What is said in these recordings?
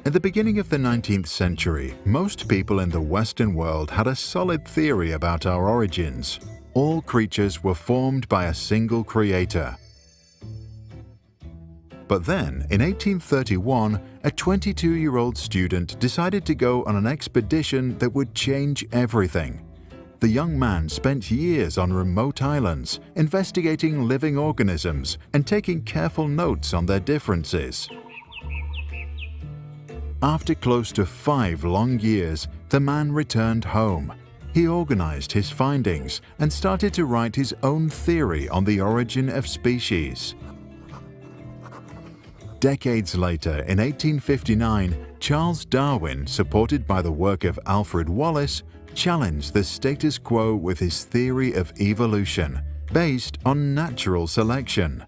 At the beginning of the 19th century, most people in the Western world had a solid theory about our origins. All creatures were formed by a single creator. But then, in 1831, a 22-year-old student decided to go on an expedition that would change everything. The young man spent years on remote islands, investigating living organisms and taking careful notes on their differences. After close to 5 long years, the man returned home. He organized his findings and started to write his own theory on the origin of species. Decades later, in 1859, Charles Darwin, supported by the work of Alfred Wallace, challenged the status quo with his theory of evolution, based on natural selection.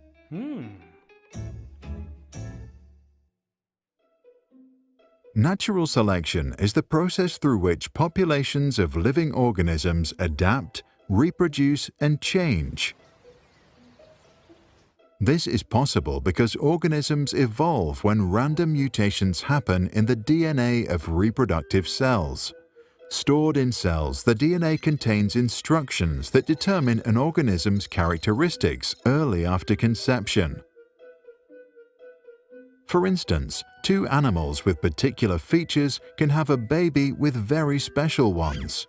Natural selection is the process through which populations of living organisms adapt, reproduce, and change. This is possible because organisms evolve when random mutations happen in the DNA of reproductive cells. Stored in cells, the DNA contains instructions that determine an organism's characteristics early after conception. For instance, 2 animals with particular features can have a baby with very special ones.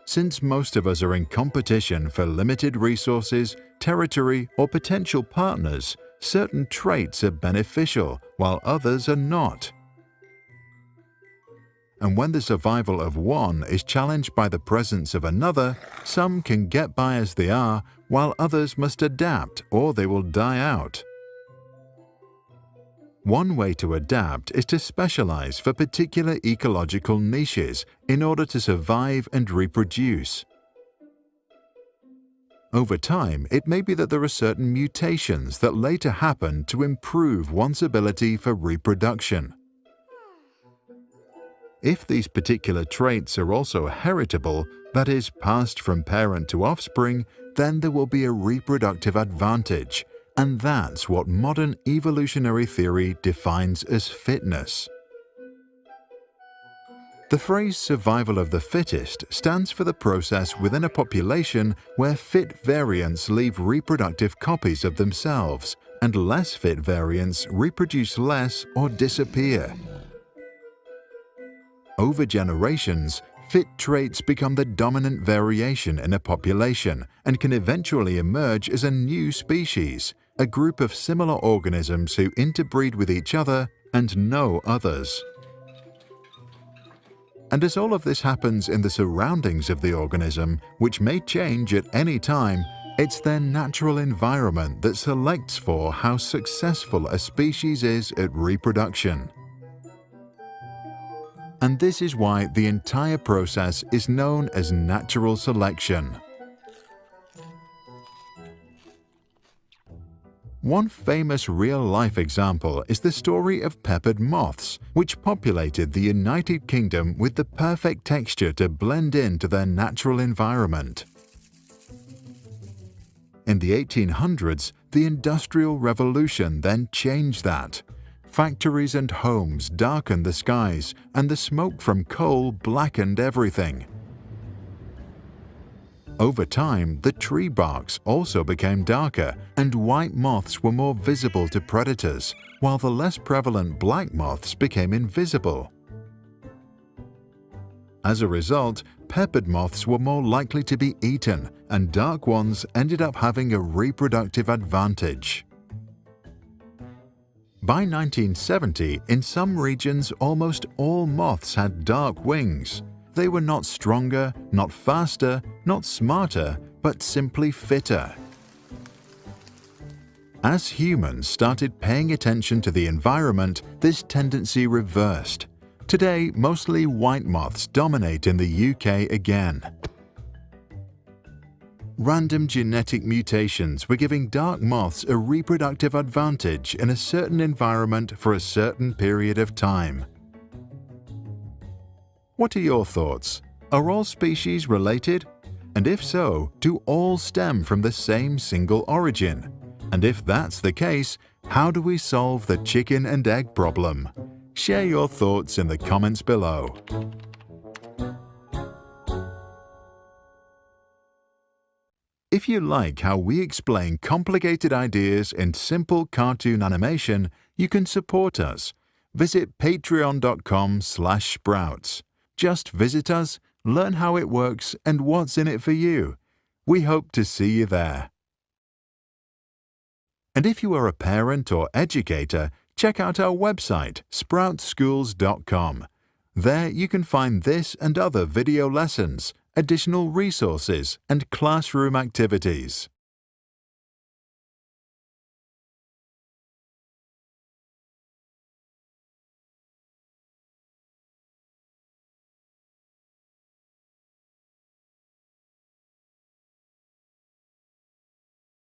Since most of us are in competition for limited resources, territory, or potential partners, certain traits are beneficial while others are not. And when the survival of one is challenged by the presence of another, some can get by as they are, while others must adapt or they will die out. One way to adapt is to specialize for particular ecological niches in order to survive and reproduce. Over time, it may be that there are certain mutations that later happen to improve one's ability for reproduction. If these particular traits are also heritable, that is, passed from parent to offspring, then there will be a reproductive advantage. And that's what modern evolutionary theory defines as fitness. The phrase survival of the fittest stands for the process within a population where fit variants leave reproductive copies of themselves, and less fit variants reproduce less or disappear. Over generations, fit traits become the dominant variation in a population and can eventually emerge as a new species, a group of similar organisms who interbreed with each other and no others. And as all of this happens in the surroundings of the organism, which may change at any time, it's their natural environment that selects for how successful a species is at reproduction. And this is why the entire process is known as natural selection. One famous real-life example is the story of peppered moths, which populated the United Kingdom with the perfect texture to blend into their natural environment. In the 1800s, the Industrial Revolution then changed that. Factories and homes darkened the skies, and the smoke from coal blackened everything. Over time, the tree barks also became darker, and white moths were more visible to predators, while the less prevalent black moths became invisible. As a result, peppered moths were more likely to be eaten, and dark ones ended up having a reproductive advantage. By 1970, in some regions, almost all moths had dark wings. They were not stronger, not faster, not smarter, but simply fitter. As humans started paying attention to the environment, this tendency reversed. Today, mostly white moths dominate in the UK again. Random genetic mutations were giving dark moths a reproductive advantage in a certain environment for a certain period of time. What are your thoughts? Are all species related? And if so, do all stem from the same single origin? And if that's the case, How do we solve the chicken and egg problem? Share your thoughts in the comments below. If you like how we explain complicated ideas in simple cartoon animation, you can support us. Visit patreon.com/sprouts. Just visit us, learn how it works and what's in it for you. We hope to see you there. And if you are a parent or educator, check out our website, sproutschools.com. There you can find this and other video lessons, additional resources, and classroom activities.